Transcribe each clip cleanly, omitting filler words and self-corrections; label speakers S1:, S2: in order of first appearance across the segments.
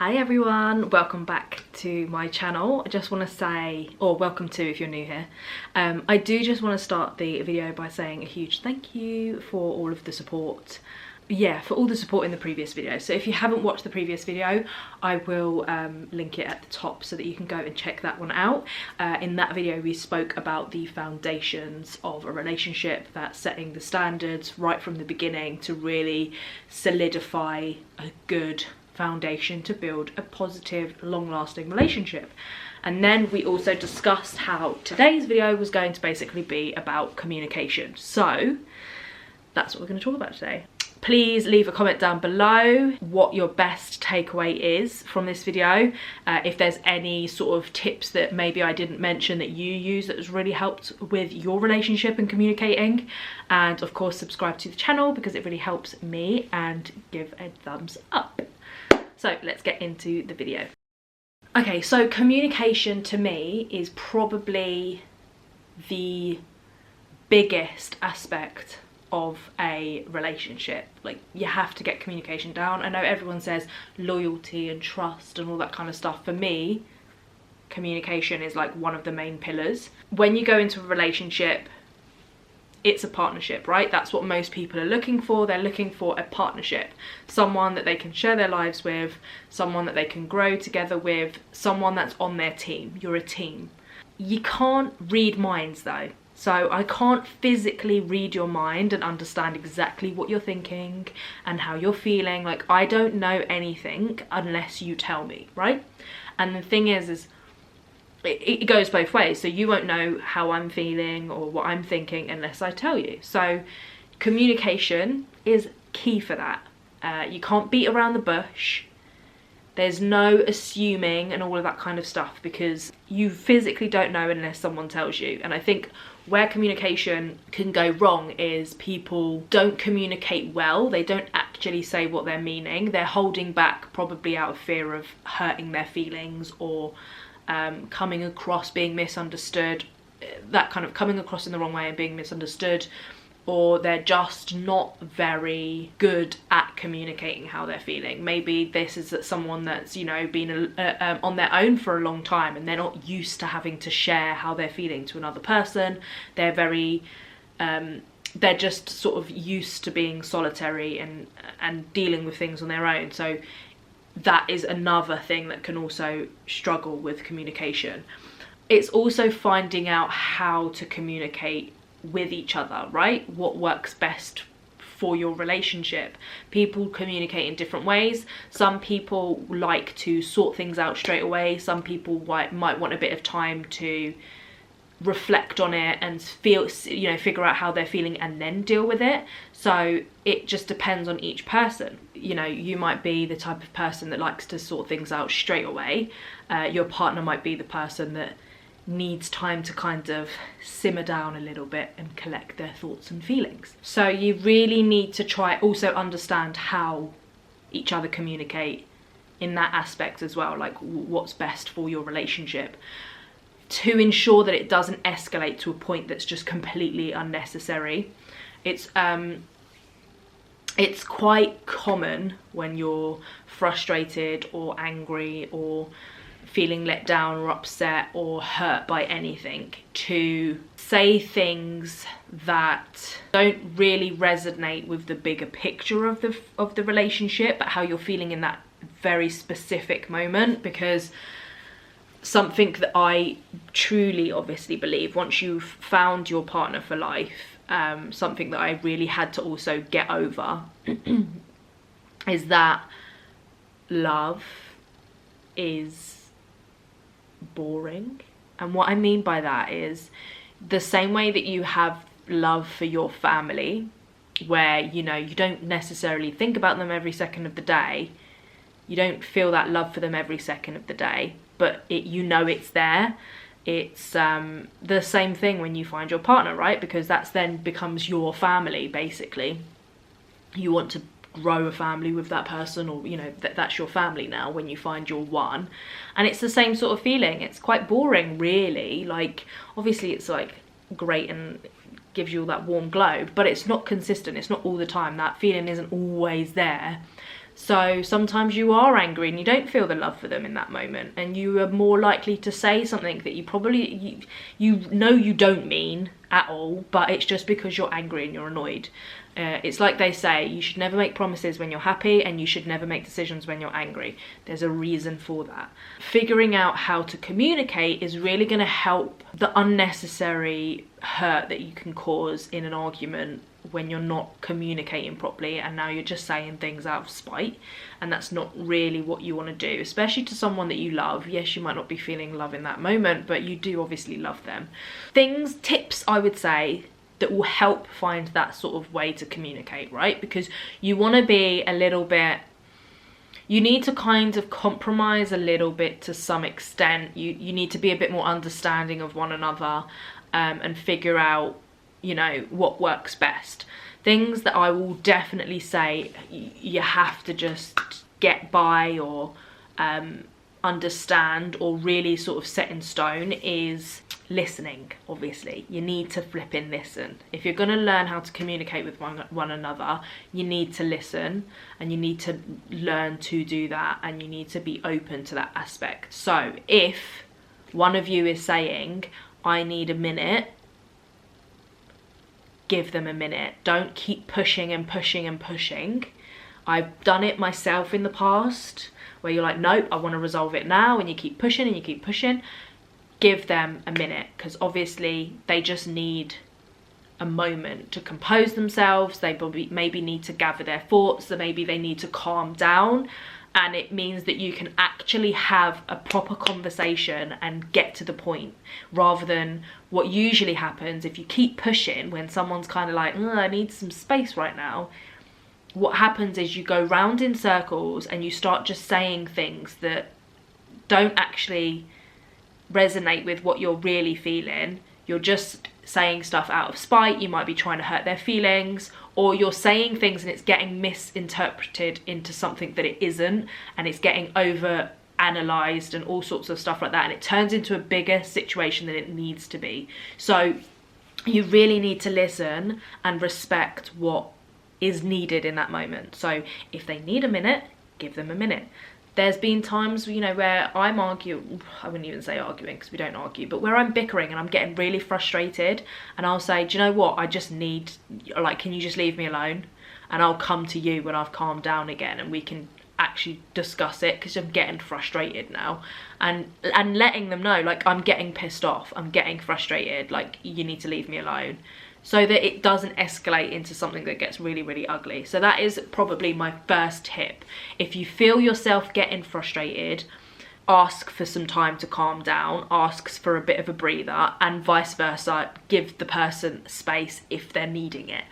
S1: Hi everyone, welcome back to my channel. I just want to say, or welcome to if you're new here. I do just want to start the video by saying a huge thank you for all of the support. Yeah, for all the support in the previous video. So if you haven't watched the previous video, I will link it at the top so that you can go and check that one out. In that video we spoke about the foundations of a relationship, that's setting the standards right from the beginning to really solidify a good foundation to build a positive, long-lasting relationship. And then we also discussed how today's video was going to basically be about communication. So that's what we're going to talk about today. Please leave a comment down below what your best takeaway is from this video. If there's any sort of tips that maybe I didn't mention that you use that has really helped with your relationship and communicating. And of course subscribe to the channel because it really helps me, and give a thumbs up. So let's get into the video. Okay, so communication to me is probably the biggest aspect of a relationship. Like, you have to get communication down. I know everyone says loyalty and trust and all that kind of stuff. For me, communication is like one of the main pillars. When you go into a relationship, it's a partnership, right? That's what most people are looking for. They're looking for a partnership, someone that they can share their lives with, someone that they can grow together with, someone that's on their team. You're a team. You can't read minds though. So I can't physically read your mind and understand exactly what you're thinking and how you're feeling. Like, I don't know anything unless you tell me, right? And the thing is it goes both ways. So you won't know how I'm feeling or what I'm thinking unless I tell you. So communication is key for that. You can't beat around the bush. There's no assuming and all of that kind of stuff, because you physically don't know unless someone tells you. And I think where communication can go wrong is people don't communicate well. They don't actually say what they're meaning. They're holding back, probably out of fear of hurting their feelings, or coming across being misunderstood, that kind of coming across in the wrong way and being misunderstood, or they're just not very good at communicating how they're feeling. Maybe this is someone that's, you know, been on their own for a long time and they're not used to having to share how they're feeling to another person. They're very they're just sort of used to being solitary and dealing with things on their own. So that is another thing that can also struggle with communication. It's also finding out how to communicate with each other, right? What works best for your relationship. People communicate in different ways. Some people like to sort things out straight away. Some people might want a bit of time to reflect on it and feel, you know, figure out how they're feeling and then deal with it. So it just depends on each person. You know, you might be the type of person that likes to sort things out straight away. Your partner might be the person that needs time to kind of simmer down a little bit and collect their thoughts and feelings. So you really need to try also understand how each other communicate in that aspect as well, like what's best for your relationship, to ensure that it doesn't escalate to a point that's just completely unnecessary. It's quite common when you're frustrated or angry or feeling let down or upset or hurt by anything, to say things that don't really resonate with the bigger picture of the relationship, but how you're feeling in that very specific moment. Because something that I truly obviously believe, once you've found your partner for life, something that I really had to also get over is that love is boring. And what I mean by that is the same way that you have love for your family, where, you know, you don't necessarily think about them every second of the day, you don't feel that love for them every second of the day, but you know it's there. It's the same thing when you find your partner, right? Because that's then becomes your family, basically. You want to grow a family with that person, or, you know, that's your family now when you find your one. And it's the same sort of feeling. It's quite boring, really. Like, obviously it's like great and gives you all that warm glow, but it's not consistent. It's not all the time. That feeling isn't always there. So sometimes you are angry and you don't feel the love for them in that moment, and you are more likely to say something that you probably you know you don't mean at all, but it's just because you're angry and you're annoyed. It's like they say, you should never make promises when you're happy, and you should never make decisions when you're angry. There's a reason for that. Figuring out how to communicate is really going to help the unnecessary hurt that you can cause in an argument when you're not communicating properly, and now you're just saying things out of spite, and that's not really what you want to do, especially to someone that you love. Yes, you might not be feeling love in that moment, but you do obviously love them. Tips I would say that will help find that sort of way to communicate, right? Because you want to be a little bit, you need to kind of compromise a little bit to some extent. You need to be a bit more understanding of one another, and figure out, you know, what works best. Things that I will definitely say you have to just get by, or understand, or really sort of set in stone, is listening. Obviously you need to flipping listen. If you're going to learn how to communicate with one another, you need to listen, and you need to learn to do that, and you need to be open to that aspect. So if one of you is saying, I need a minute, give them a minute. Don't keep pushing and pushing and pushing. I've done it myself in the past, where you're like, nope, I want to resolve it now, and you keep pushing and you keep pushing. Give them a minute, because obviously they just need a moment to compose themselves. They maybe need to gather their thoughts, so maybe they need to calm down, and it means that you can actually have a proper conversation and get to the point, rather than what usually happens if you keep pushing when someone's kind of like, I need some space right now. What happens is you go round in circles and you start just saying things that don't actually resonate with what you're really feeling. You're just saying stuff out of spite. You might be trying to hurt their feelings, or you're saying things and it's getting misinterpreted into something that it isn't, and it's getting over analysed and all sorts of stuff like that, and it turns into a bigger situation than it needs to be. So you really need to listen and respect what is needed in that moment. So if they need a minute, give them a minute. There's been times, you know, where I'm arguing, I wouldn't even say arguing because we don't argue, but where I'm bickering and I'm getting really frustrated, and I'll say, do you know what, I just need, like, can you just leave me alone? And I'll come to you when I've calmed down again, and we can actually discuss it, because I'm getting frustrated now, and letting them know, like, I'm getting pissed off, I'm getting frustrated, like, you need to leave me alone, so that it doesn't escalate into something that gets really, really ugly. So that is probably my first tip. If you feel yourself getting frustrated, ask for some time to calm down, ask for a bit of a breather, and vice versa, give the person space if they're needing it.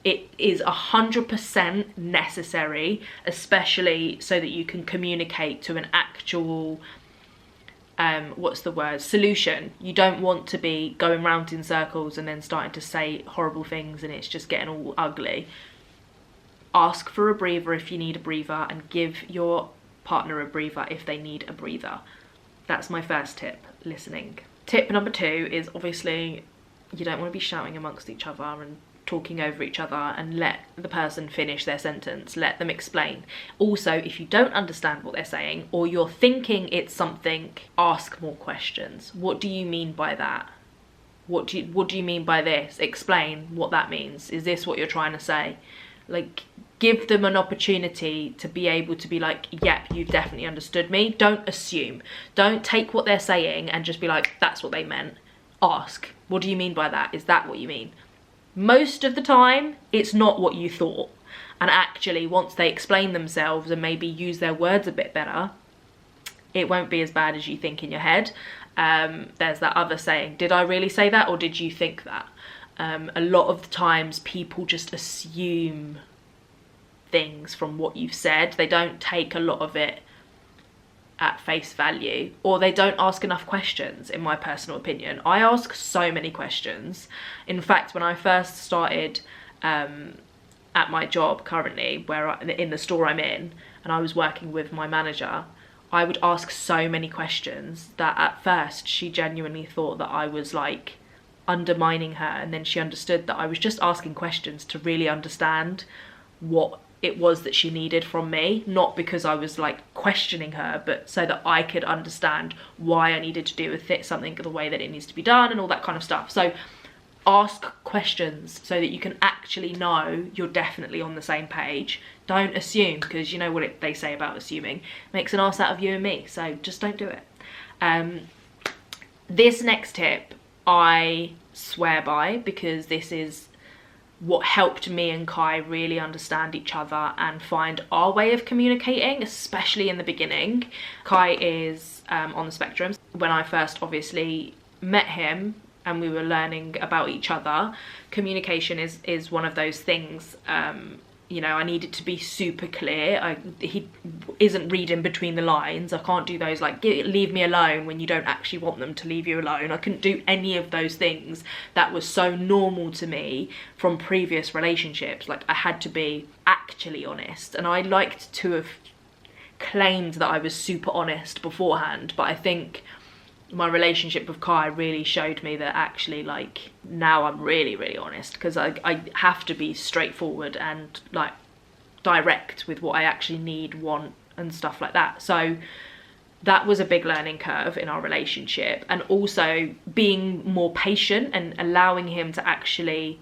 S1: It is 100% necessary, especially so that you can communicate to an actual solution. You don't want to be going round in circles and then starting to say horrible things and it's just getting all ugly. Ask for a breather if you need a breather, and give your partner a breather if they need a breather. That's my first tip, listening. Tip number 2 is, obviously, you don't want to be shouting amongst each other and talking over each other, and let the person finish their sentence, let them explain. Also, if you don't understand what they're saying, or you're thinking it's something, ask more questions. What do you mean by that? What do you mean by this? Explain what that means. Is this what you're trying to say? Like, give them an opportunity to be able to be like, yep, you've definitely understood me. Don't assume. Don't take what they're saying and just be like, that's what they meant. Ask, what do you mean by that? Is that what you mean? Most of the time, it's not what you thought. And actually, once they explain themselves and maybe use their words a bit better, it won't be as bad as you think in your head. There's that other saying, did I really say that, or did you think that? A lot of the times, people just assume things from what you've said. They don't take a lot of it at face value, or they don't ask enough questions, in my personal opinion. I ask so many questions. In fact, when I first started at my job currently, in the store I'm in, and I was working with my manager, I would ask so many questions that at first she genuinely thought that I was like undermining her, and then she understood that I was just asking questions to really understand what it was that she needed from me, not because I was like questioning her, but so that I could understand why I needed to do something the way that it needs to be done and all that kind of stuff. So ask questions so that you can actually know you're definitely on the same page. Don't assume, because you know what they say about assuming, makes an ass out of you and me, so just don't do it. This next tip I swear by, because this is what helped me and Kai really understand each other and find our way of communicating, especially in the beginning. Kai is on the spectrum. When I first obviously met him and we were learning about each other, communication is one of those things. You know, I needed to be super clear. He isn't reading between the lines. I can't do those like, leave me alone, when you don't actually want them to leave you alone. I couldn't do any of those things that was so normal to me from previous relationships. Like, I had to be actually honest, and I liked to have claimed that I was super honest beforehand, but I think my relationship with Kai really showed me that actually, like, now I'm really, really honest, because I have to be straightforward and like direct with what I actually need, want, and stuff like that. So that was a big learning curve in our relationship, and also being more patient and allowing him to actually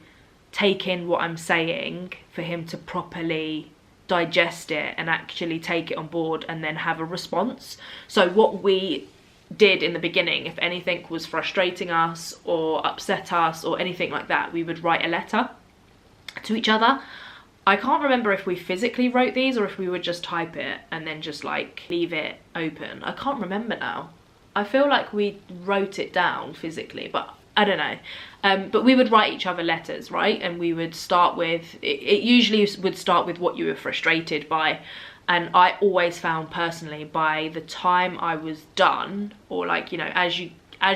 S1: take in what I'm saying, for him to properly digest it and actually take it on board and then have a response. So what we did in the beginning, if anything was frustrating us or upset us or anything like that, we would write a letter to each other. I can't remember if we physically wrote these or if we would just type it and then just like leave it open. I can't remember now. I feel like we wrote it down physically, but I don't know. But we would write each other letters, right? And we would start with, it usually would start with what you were frustrated by. And I always found personally, by the time I was done, or like, you know, as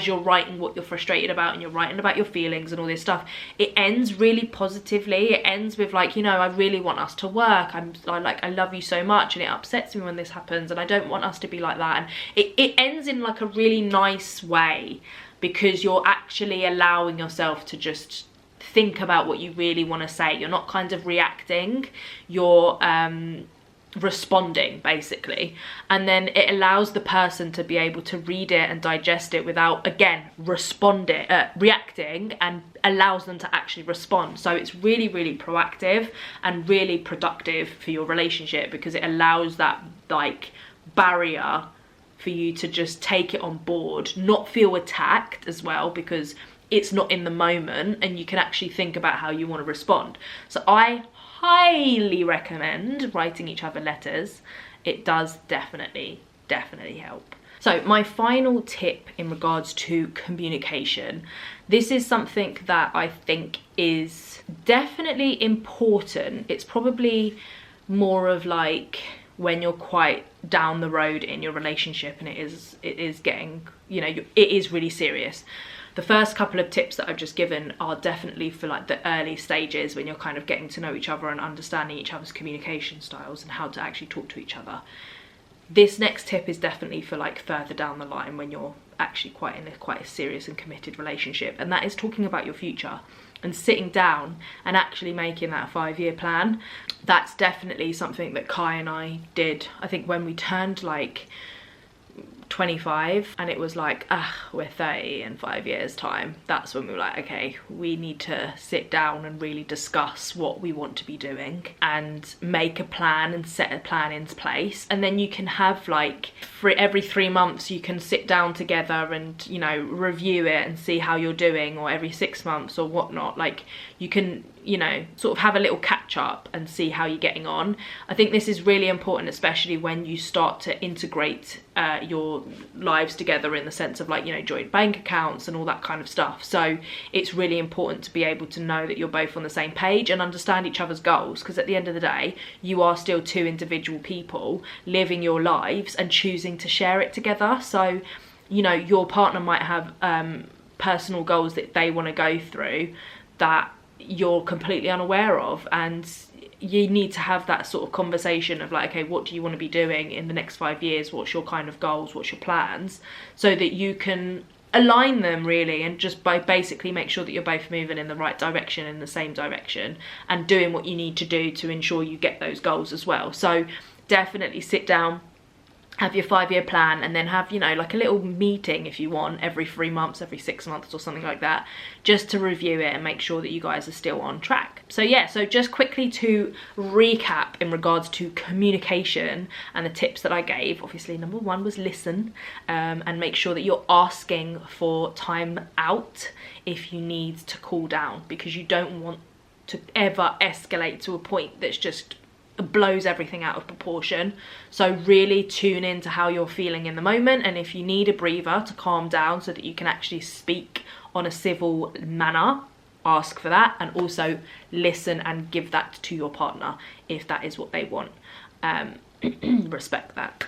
S1: you're writing what you're frustrated about and you're writing about your feelings and all this stuff, it ends really positively. It ends with like, you know, I really want us to work. I love you so much, and it upsets me when this happens, and I don't want us to be like that. And it ends in like a really nice way, because you're actually allowing yourself to just think about what you really want to say. You're not kind of reacting. You're responding, basically, and then it allows the person to be able to read it and digest it without, again, reacting, and allows them to actually respond. So it's really, really proactive and really productive for your relationship, because it allows that like barrier for you to just take it on board, not feel attacked as well, because it's not in the moment, and you can actually think about how you want to respond. So I highly recommend writing each other letters. It does definitely help. So my final tip in regards to communication, this is something that I think is definitely important. It's probably more of like when you're quite down the road in your relationship and it is getting, you know, it is really serious. The first couple of tips that I've just given are definitely for like the early stages, when you're kind of getting to know each other and understanding each other's communication styles and how to actually talk to each other. This next tip is definitely for like further down the line, when you're actually quite a serious and committed relationship, and that is talking about your future and sitting down and actually making that 5-year plan. That's definitely something that Kai and I did, I think, when we turned like 25, and it was like, we're 30 in 5 years time. That's when we were like, okay, we need to sit down and really discuss what we want to be doing and make a plan and set a plan into place. And then you can have like every 3 months you can sit down together and, you know, review it and see how you're doing, or every 6 months or whatnot. Like, you can, you know, sort of have a little catch up and see how you're getting on. I think this is really important, especially when you start to integrate your lives together, in the sense of like, you know, joint bank accounts and all that kind of stuff. So it's really important to be able to know that you're both on the same page and understand each other's goals, because at the end of the day, you are still two individual people living your lives and choosing to share it together. So, you know, your partner might have personal goals that they want to go through that you're completely unaware of, and you need to have that sort of conversation of like, okay, what do you want to be doing in the next 5 years? What's your kind of goals? What's your plans? So that you can align them really, and just basically make sure that you're both moving in the right direction, in the same direction, and doing what you need to do to ensure you get those goals as well. So definitely sit down, have your 5-year plan, and then have, you know, like a little meeting if you want every 3 months, every 6 months or something like that, just to review it and make sure that you guys are still on track. So yeah, so just quickly to recap in regards to communication and the tips that I gave. Obviously, number 1 was listen, and make sure that you're asking for time out if you need to cool down, because you don't want to ever escalate to a point that's just blows everything out of proportion. So really tune into how you're feeling in the moment, and if you need a breather to calm down so that you can actually speak on a civil manner, ask for that, and also listen and give that to your partner if that is what they want. Respect that.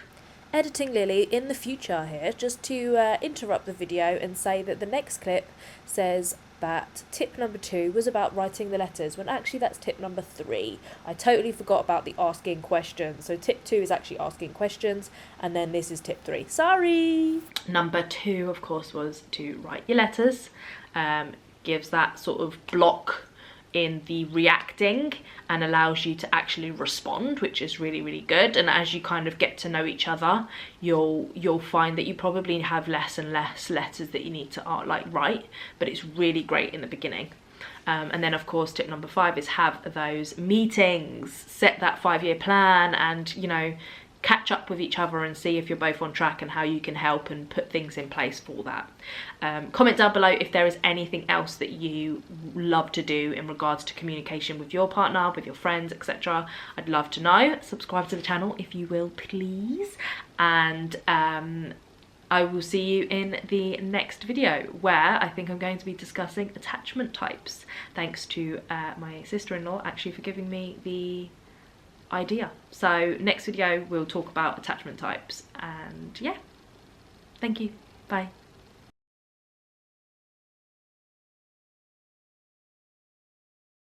S2: Editing Lily in the future here, just to interrupt the video and say that the next clip says that tip number 2 was about writing the letters, when actually that's tip number 3. I totally forgot about the asking questions. So tip 2 is actually asking questions, and then this is tip 3. Sorry!
S1: Number 2, of course, was to write your letters. Gives that sort of block in the reacting and allows you to actually respond, which is really, really good. And as you kind of get to know each other, you'll find that you probably have less and less letters that you need to write, but it's really great in the beginning. And then of course tip number 5 is have those meetings, set that 5-year plan, and, you know, catch up with each other and see if you're both on track and how you can help and put things in place for that. Comment down below if there is anything else that you love to do in regards to communication with your partner, with your friends, etc. I'd love to know. Subscribe to the channel if you will, please. And I will see you in the next video, where I think I'm going to be discussing attachment types, thanks to my sister-in-law actually for giving me the idea. So next video we'll talk about attachment types, and yeah, thank you, bye.